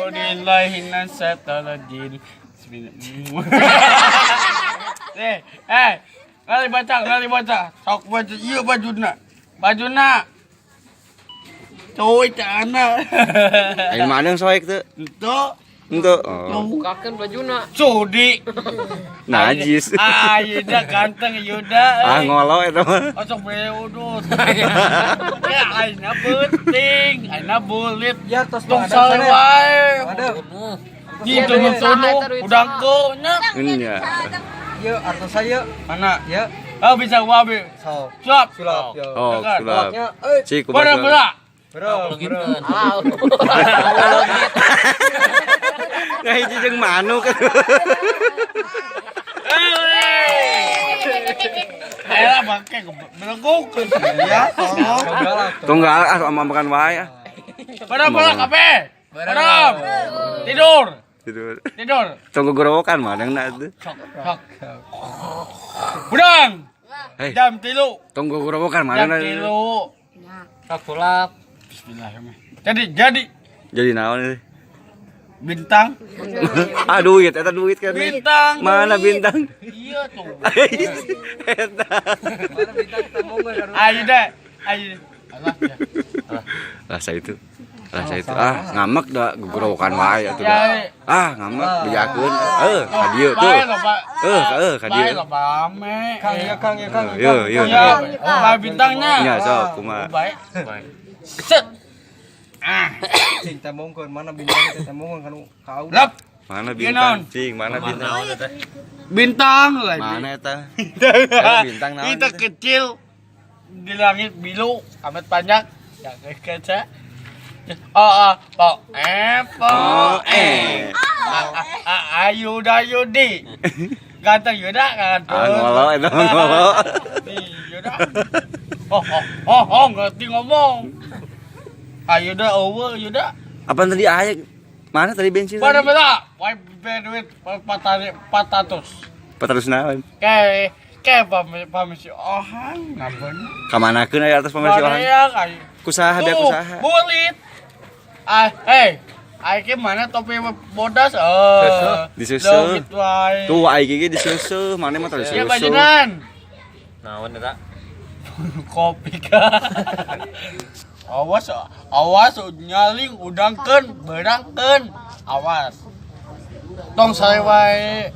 A'udzubillahi minasyaitonirrajim. Ngali baca. Sok baca ieu bajuna. Coy cana. Aing mana yang soek tuh? Untuk bukakan bajuna. Sudi. najis. Yuda ganteng Yuda. Ngolo itu mah. Sok beudut. Ya aina penting, aina bulit. Ya tos Tong wae. Ada. Di tunggu sono udang nya. Iya. Ieu artos saya. Mana? Ya. Bisa wabe. Sok. Suap. Sulap ya. Oh, sulap. Cik, Bora. Bro. Nah, hiji jeung manuk. Era bangke beleguk. Ya, tolong. Tunggal sama makan wae. Bora kape. Bora. Tidur. Tunggu gorowokan mah yang itu. Sok. Budang. Hei. Jam 3. Tunggu gorowokan mah Jam 3. Sok sulap. Bismillahirrahmanirrahim. Jadi naon ini? Bintang. Duit, eta duit kan. Bintang. Mana bintang? Iya tuh. Eta. Mana bintang ketemu enggak? Ayo deh. Allah ya. Rasa itu. Ngamak da gugorowokan wae atuh. Ngamak bejakeun. Ka dieu tuh. Ka dieu. Bae lo bame. Kang ya. Yo. Bae bintangnya. Nya sok kumaha. Bae. Set. Cing tamongkeun mana bintang teh tamongkeun kan kau. Lap. Mana bintang? Cing, mana bintang? Bintang lagi. Mana eta? Bintang naon? Kita kecil di langit biru, amat panjang. Ya kaca. Ayudi. Ganteng Yuda kan. Ngolo eta ngolo. Yuda. Ngerti ngomong. Yuda over Yuda. Apa tadi aya? Mana tadi bensin? Pada wae duit 400. 400 naon? Kayak pamisi ohang ngampun. Ka manakeun aya atas pamersi orang? Kusaha biar kusaha. Bulit. Aing mana topi bodas Disusuh. gitu wae. Tuh aing ge disusuh, mana mah tadi Iya disusuh. bajenan. Naon eta? Kopi ka. Awas nyaling udangkeun, berangkeun. Awas. Tong sare wae